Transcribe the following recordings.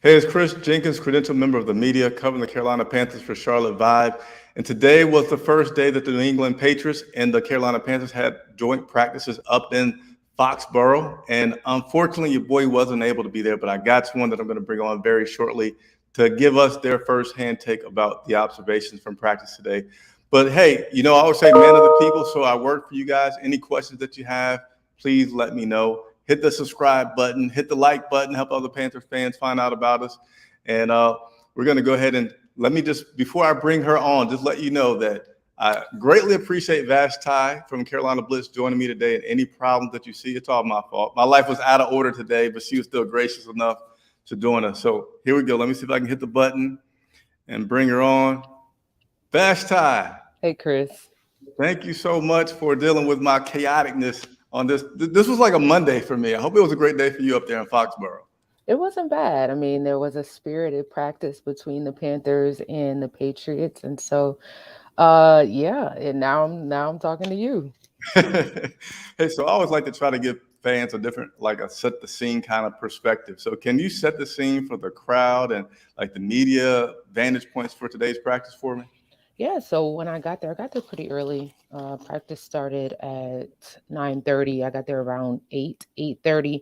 Hey, it's Chris Jenkins, credentialed member of the media, covering the Carolina Panthers for Charlotte Vibe. And today was the first day that the New England Patriots and the Carolina Panthers had joint practices up in Foxborough. And unfortunately, your boy wasn't able to be there, but I got someone that I'm going to bring on very shortly to give us their firsthand take about the observations from practice today. But hey, I always say man of the people, so I work for you guys. Any questions that you have, please let me know. Hit the subscribe button, hit the like button, help other Panther fans find out about us. And we're going to go ahead and let me just, before I bring her on, just let you know that I greatly appreciate Vashti from Carolina Blitz joining me today. And any problems that you see, it's all my fault. My life was out of order today, but she was still gracious enough to join us. So here we go. Let me see if I can hit the button and bring her on. Vashti. Hey, Chris. Thank you so much for dealing with my chaoticness on this. This was like a Monday for me. I hope it was a great day for you up there in Foxborough. It wasn't bad. I mean, there was a spirited practice between the Panthers and the Patriots, and so, yeah. And now I'm talking to you. Hey, so I always like to try to give fans a different, like a set the scene kind of perspective. So can you set the scene for the crowd and like the media vantage points for today's practice for me? Yeah. So when I got there pretty early. Practice started at 9:30. I got there around 8:30,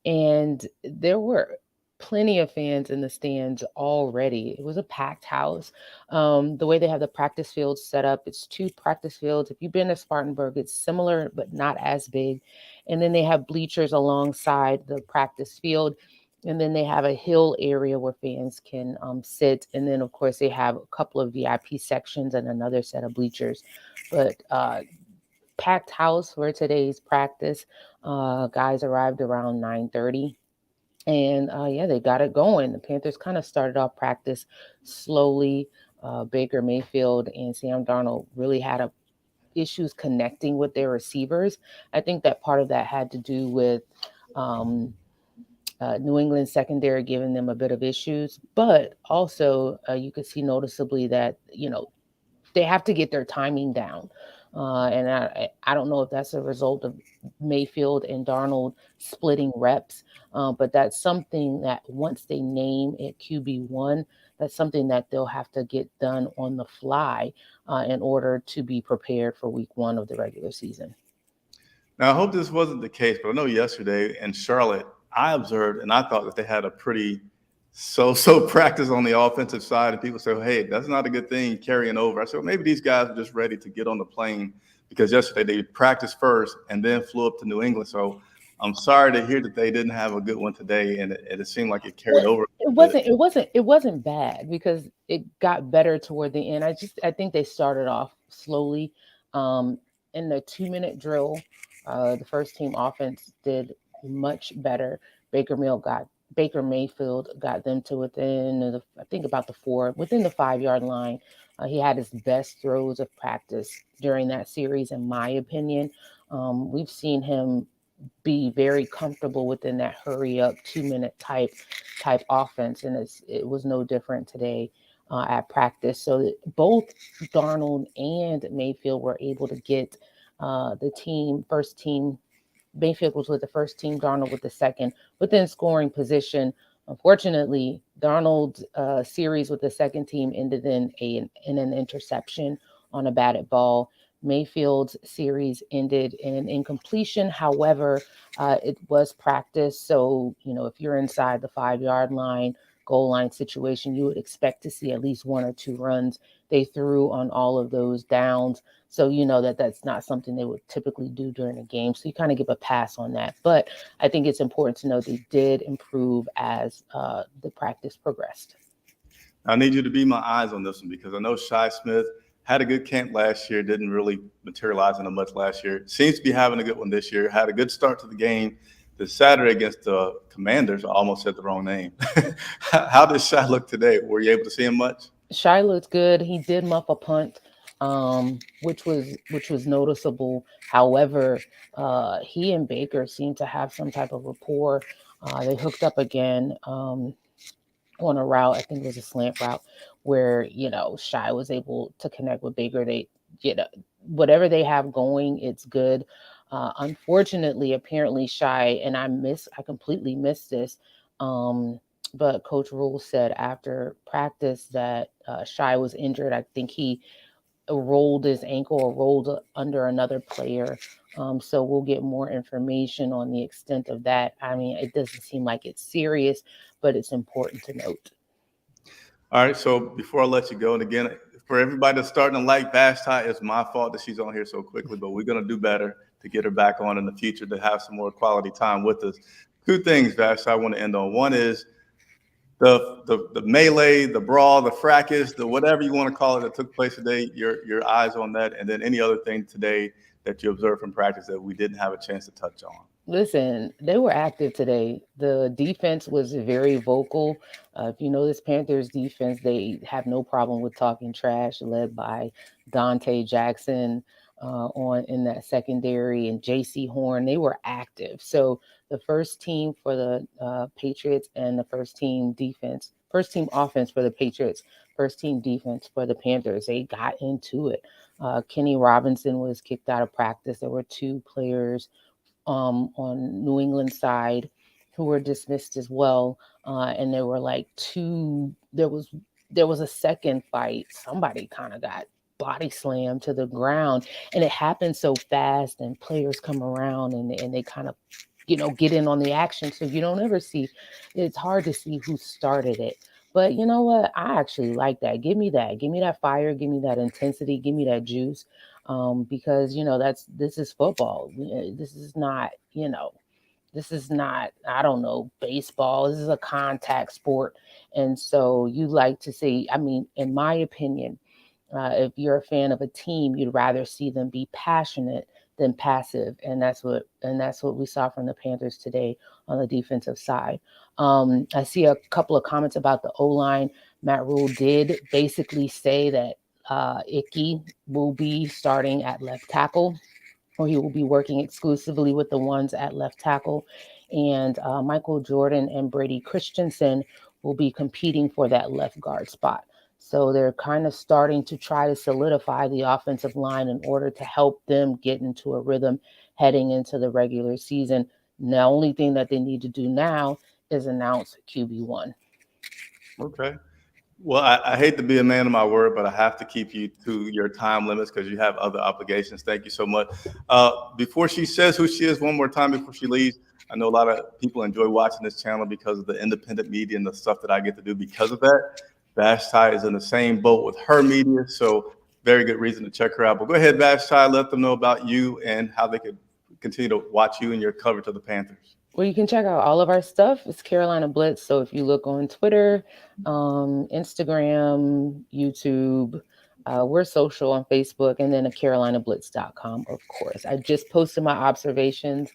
and there were plenty of fans in the stands already. It was a packed house. The way they have the practice fields set up, it's two practice fields. If you've been to Spartanburg, it's similar but not as big. And then they have bleachers alongside the practice field. And then they have a hill area where fans can sit. And then, of course, they have a couple of VIP sections and another set of bleachers. But packed house for today's practice. Guys arrived around 9:30, and yeah, they got it going. The Panthers kind of started off practice slowly. Baker Mayfield and Sam Darnold really had issues connecting with their receivers. I think that part of that had to do with um, New England secondary giving them a bit of issues, but also you could see noticeably that they have to get their timing down. And I don't know if that's a result of Mayfield and Darnold splitting reps, but that's something that once they name at QB1, that's something that they'll have to get done on the fly in order to be prepared for week one of the regular season. Now, I hope this wasn't the case, but I know yesterday in Charlotte, I observed and I thought that they had a pretty so practice on the offensive side. And people say, well, hey, that's not a good thing carrying over. I said, well, maybe these guys are just ready to get on the plane because yesterday they practiced first and then flew up to New England. So I'm sorry to hear that they didn't have a good one today. And it seemed like it carried Well, over it a bit. wasn't. It wasn't. It wasn't bad because it got better toward the end. I think they started off slowly. Um, in the 2-minute drill, the first team offense did much better. Baker Mill got Baker Mayfield got them to within I think about within the 5 yard line. He had his best throws of practice during that series, in my opinion. We've seen him be very comfortable within that hurry up 2-minute type offense, and it was no different today at practice. So both Darnold and Mayfield were able to get the team first team. Mayfield was with the first team, Darnold with the second, within scoring position. Unfortunately, Darnold's series with the second team ended in an interception on a batted ball. Mayfield's series ended in an incompletion. However, it was practice. So, if you're inside the 5 yard line, goal line situation, you would expect to see at least one or two runs. They threw on all of those downs. So, that that's not something they would typically do during a game. So, you kind of give a pass on that. But I think it's important to know they did improve as the practice progressed. I need you to be my eyes on this one because I know Shi Smith had a good camp last year, didn't really materialize into much last year. Seems to be having a good one this year. Had a good start to the game this Saturday against the Commanders. I almost said the wrong name. How did Shi look today? Were you able to see him much? Shy looked good. He did muff a punt, which was noticeable. However, he and Baker seemed to have some type of rapport. They hooked up again on a route. I think it was a slant route where Shy was able to connect with Baker. They, whatever they have going, it's good. Unfortunately, apparently Shy, and I completely missed this. But Coach Rule said after practice that Shy was injured. I think he rolled his ankle or rolled under another player. So we'll get more information on the extent of that. I mean, it doesn't seem like it's serious, but it's important to note. All right, so before I let you go, and again, for everybody that's starting to like Vashti, it's my fault that she's on here so quickly, but we're going to do better to get her back on in the future to have some more quality time with us. Two things, Vashti, I want to end on. One is the melee, the brawl, the fracas, the whatever you want to call it that took place today, your eyes on that, and then any other thing today that you observed from practice that we didn't have a chance to touch on. Listen, they were active today. The defense was very vocal. If you know this Panthers defense, they have no problem with talking trash, led by Dante Jackson on in that secondary and J.C. Horn. They were active. So the first team for the Patriots and the first team offense for the Patriots, first team defense for the Panthers, they got into it. Kenny Robinson was kicked out of practice. There were two players on New England side who were dismissed as well. And there were like two. There was a second fight. Somebody kind of got body slammed to the ground, and it happened so fast. And players come around and they kind of get in on the action. So you don't ever see. It's hard to see who started it. But you know what? I actually like that. Give me that. Give me that fire. Give me that intensity. Give me that juice. Because this is football. This is not I don't know, baseball. This is a contact sport, and so you like to see. I mean, in my opinion, if you're a fan of a team, you'd rather see them be passionate than passive, and that's what we saw from the Panthers today on the defensive side. I see a couple of comments about the O line. Matt Rule did basically say that Icky will be starting at left tackle, or he will be working exclusively with the ones at left tackle. And Michael Jordan and Brady Christensen will be competing for that left guard spot. So they're kind of starting to try to solidify the offensive line in order to help them get into a rhythm heading into the regular season. And the only thing that they need to do now is announce QB1. Okay. Well, I hate to be a man of my word, but I have to keep you to your time limits because you have other obligations. Thank you so much. Before she says who she is one more time before she leaves, I know a lot of people enjoy watching this channel because of the independent media and the stuff that I get to do because of that. Vashti is in the same boat with her media, so very good reason to check her out. But go ahead, Vashti, let them know about you and how they could continue to watch you and your coverage of the Panthers. Well, you can check out all of our stuff. It's Carolina Blitz. So if you look on Twitter, Instagram, YouTube, we're social on Facebook, and then at carolinablitz.com, of course. I just posted my observations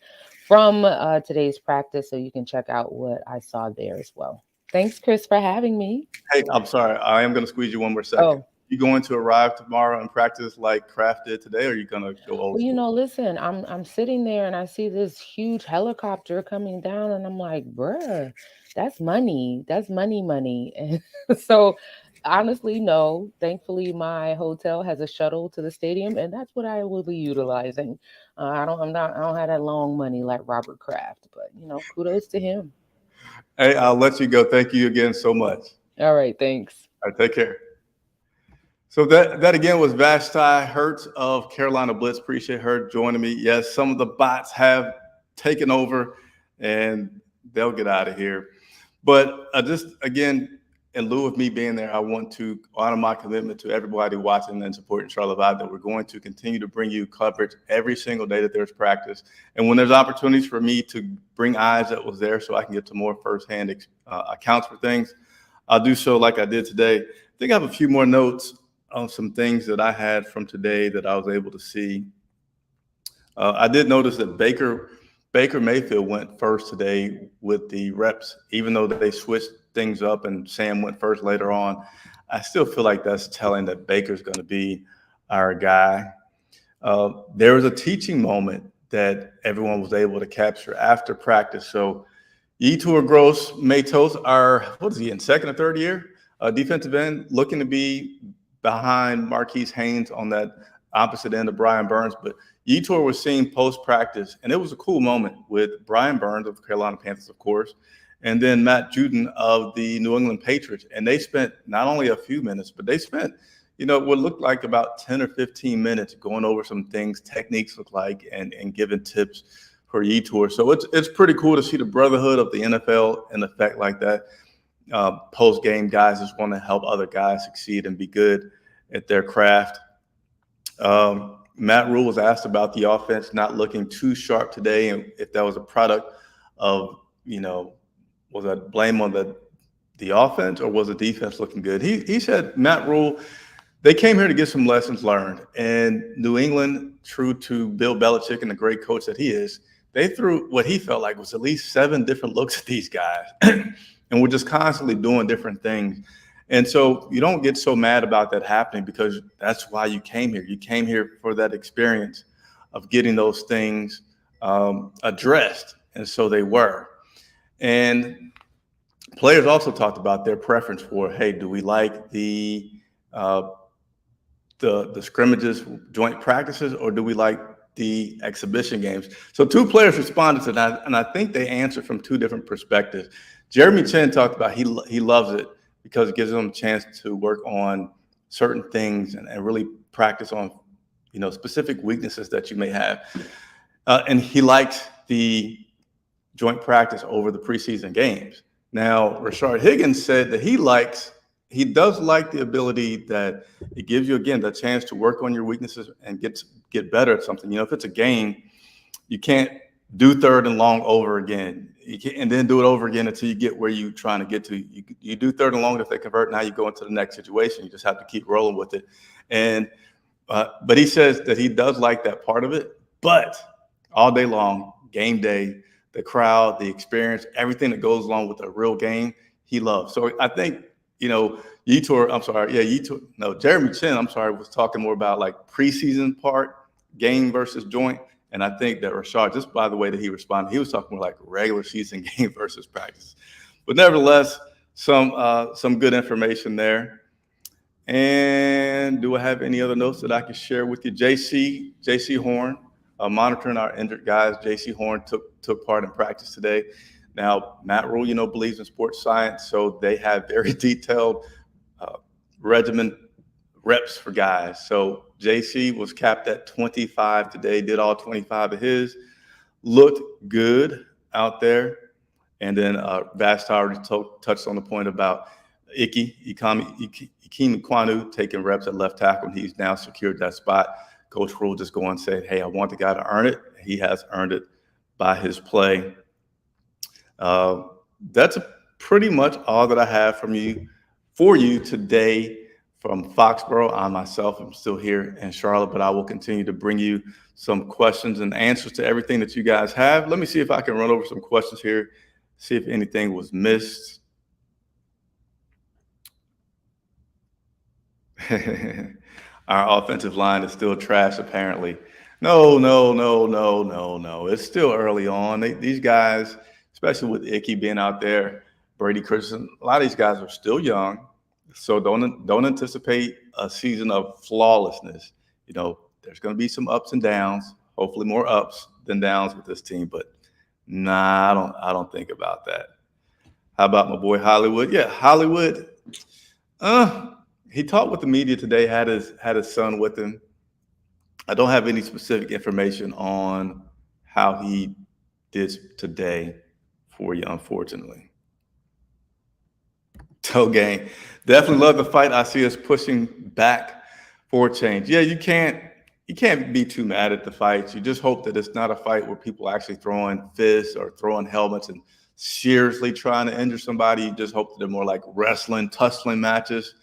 from today's practice, so you can check out what I saw there as well. Thanks, Chris, for having me. Hey, I'm sorry. I am going to squeeze you one more second. Oh. You going to arrive tomorrow and practice like Kraft did today, or are you going to go old school? Well, listen, I'm sitting there and I see this huge helicopter coming down, and I'm like, bruh, that's money. That's money. And so honestly, no. Thankfully, my hotel has a shuttle to the stadium, and that's what I will be utilizing. I don't have that long money like Robert Kraft, but kudos to him. Hey, I'll let you go. Thank you again so much. All right, thanks. All right, take care. So that again was Vashti Hertz of Carolina Blitz. Appreciate her joining me. Yes, some of the bots have taken over, and they'll get out of here. But just again, in lieu of me being there, I want to honor my commitment to everybody watching and supporting Charlotte Vibe that we're going to continue to bring you coverage every single day that there's practice. And when there's opportunities for me to bring eyes that was there so I can get to more firsthand accounts for things, I'll do so like I did today. I think I have a few more notes on some things that I had from today that I was able to see. I did notice that Baker Mayfield went first today with the reps, even though they switched things up and Sam went first later on. I still feel like that's telling that Baker's going to be our guy. There was a teaching moment that everyone was able to capture after practice. So Yetur Gross-Matos, what is he in, second or third year? Defensive end, looking to be behind Marquise Haynes on that opposite end of Brian Burns. But Yetur was seen post-practice, and it was a cool moment with Brian Burns of the Carolina Panthers, of course, and then Matt Judon of the New England Patriots. And they spent not only a few minutes, but they spent, what looked like about 10 or 15 minutes going over some things, techniques look like, and giving tips for Yetur. So it's pretty cool to see the brotherhood of the NFL in effect like that. Post-game guys just want to help other guys succeed and be good at their craft. Matt Rule was asked about the offense not looking too sharp today, and if that was a product of, was that blame on the offense or was the defense looking good? He said, Matt Rule, they came here to get some lessons learned. And New England, true to Bill Belichick and the great coach that he is, they threw what he felt like was at least 7 different looks at these guys. And we're just constantly doing different things. And so you don't get so mad about that happening, because that's why you came here. You came here for that experience of getting those things addressed. And so they were. And players also talked about their preference for, hey, do we like the scrimmages, joint practices, or do we like the exhibition games? So 2 players responded to that, and I think they answered from 2 different perspectives. Jeremy Chin talked about he loves it because it gives them a chance to work on certain things and really practice on, specific weaknesses that you may have. And he likes the joint practice over the preseason games. Now, Rashard Higgins said that he does like the ability that it gives you, again, the chance to work on your weaknesses and get better at something. If it's a game, you can't do 3rd and long over again. And then do it over again until you get where you're trying to get to. You do 3rd and long, if they convert, now you go into the next situation. You just have to keep rolling with it. And but he says that he does like that part of it. But all day long, game day, the crowd, the experience, everything that goes along with a real game, he loves. So I think, Jeremy Chin, was talking more about like preseason part, game versus joint. And I think that Rashard, just by the way that he responded, he was talking more like regular season game versus practice. But nevertheless, some good information there. And do I have any other notes that I can share with you? JC Horn, monitoring our injured guys. JC Horn took part in practice today. Now, Matt Rule, believes in sports science, so they have very detailed regimen reps for guys. So JC was capped at 25 today, did all 25 of his, looked good out there. And then Vashti already touched on the point about Ikem Ekwonu taking reps at left tackle, and he's now secured that spot. Coach Rule just go and say, hey, I want the guy to earn it. He has earned it by his play. That's pretty much all that I have for you today from Foxborough. I myself am still here in Charlotte, but I will continue to bring you some questions and answers to everything that you guys have. Let me see if I can run over some questions here, see if anything was missed. Our offensive line is still trash, apparently. No. It's still early on. These guys, especially with Icky being out there, Brady Christensen, a lot of these guys are still young. So don't anticipate a season of flawlessness. There's going to be some ups and downs, hopefully more ups than downs with this team. But nah, I don't think about that. How about my boy Hollywood? Yeah, Hollywood. He talked with the media today, had his son with him. I don't have any specific information on how he did today for you, unfortunately. Toe gang. Definitely love the fight. I see us pushing back for change. Yeah, you can't be too mad at the fights. You just hope that it's not a fight where people are actually throwing fists or throwing helmets and seriously trying to injure somebody. You just hope that they're more like wrestling, tussling matches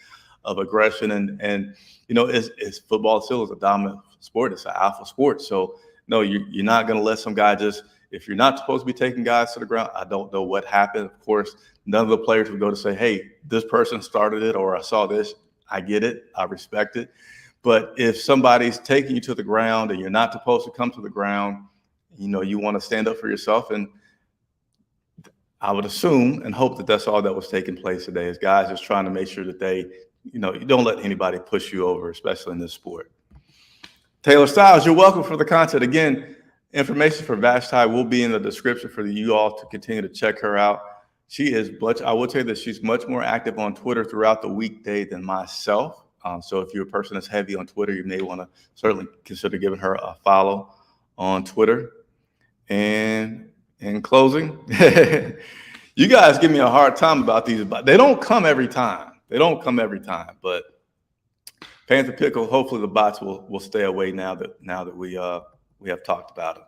of aggression. And it's football still is a dominant sport. It's an alpha sport. So no, you're not going to let some guy just, if you're not supposed to be taking guys to the ground, I don't know what happened. Of course, none of the players would go to say, hey, this person started it, or I saw this. I get it. I respect it. But if somebody's taking you to the ground and you're not supposed to come to the ground, you want to stand up for yourself. And I would assume and hope that that's all that was taking place today, is guys just trying to make sure that they, you don't let anybody push you over, especially in this sport. Taylor Styles, you're welcome for the content. Again, information for Vashti will be in the description for you all to continue to check her out. She is much, I will tell you that she's much more active on Twitter throughout the weekday than myself. So if you're a person that's heavy on Twitter, you may want to certainly consider giving her a follow on Twitter. And in closing, you guys give me a hard time about these, but they don't come every time. But Panther Pickle, hopefully the bots will stay away now that we have talked about it.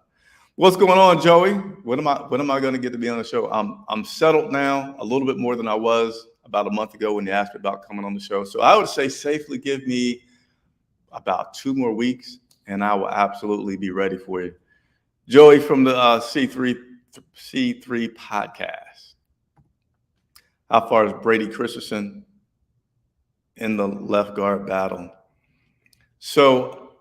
What's going on, Joey? When am I going to get to be on the show? I'm settled now, a little bit more than I was about a month ago when you asked me about coming on the show. So I would say safely give me about 2 more weeks, and I will absolutely be ready for you. Joey from the C3 podcast. How far is Brady Christensen in the left guard battle? So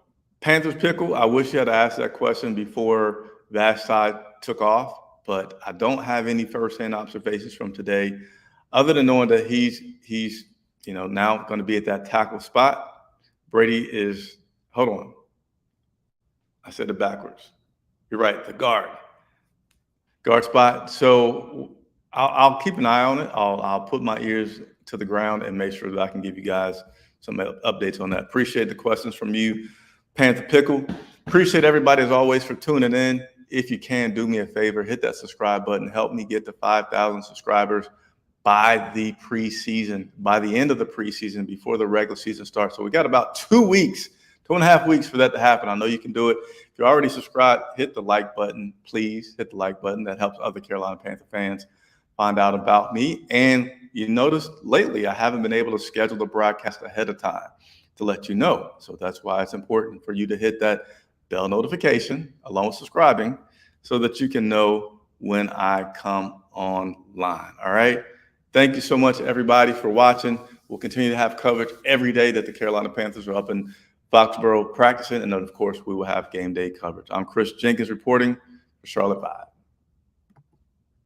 Panthers Pickle, I wish you had asked that question before Vashti took off, but I don't have any firsthand observations from today, other than knowing that he's now going to be at that tackle spot. Brady is, hold on, I said it backwards. You're right, the guard spot. So I'll keep an eye on it. I'll put my ears to the ground and make sure that I can give you guys some updates on that. Appreciate the questions from you, Panther Pickle. Appreciate everybody as always for tuning in. If you can, do me a favor, hit that subscribe button. Help me get to 5,000 subscribers by the end of the preseason, before the regular season starts. So we got about 2.5 weeks for that to happen. I know you can do it. If you're already subscribed, hit the like button. Please hit the like button. That helps other Carolina Panther fans find out about me. And you noticed lately, I haven't been able to schedule the broadcast ahead of time to let you know. So that's why it's important for you to hit that bell notification along with subscribing so that you can know when I come online. All right. Thank you so much, everybody, for watching. We'll continue to have coverage every day that the Carolina Panthers are up in Foxborough practicing. And then, of course, we will have game day coverage. I'm Chris Jenkins reporting for Charlotte 5.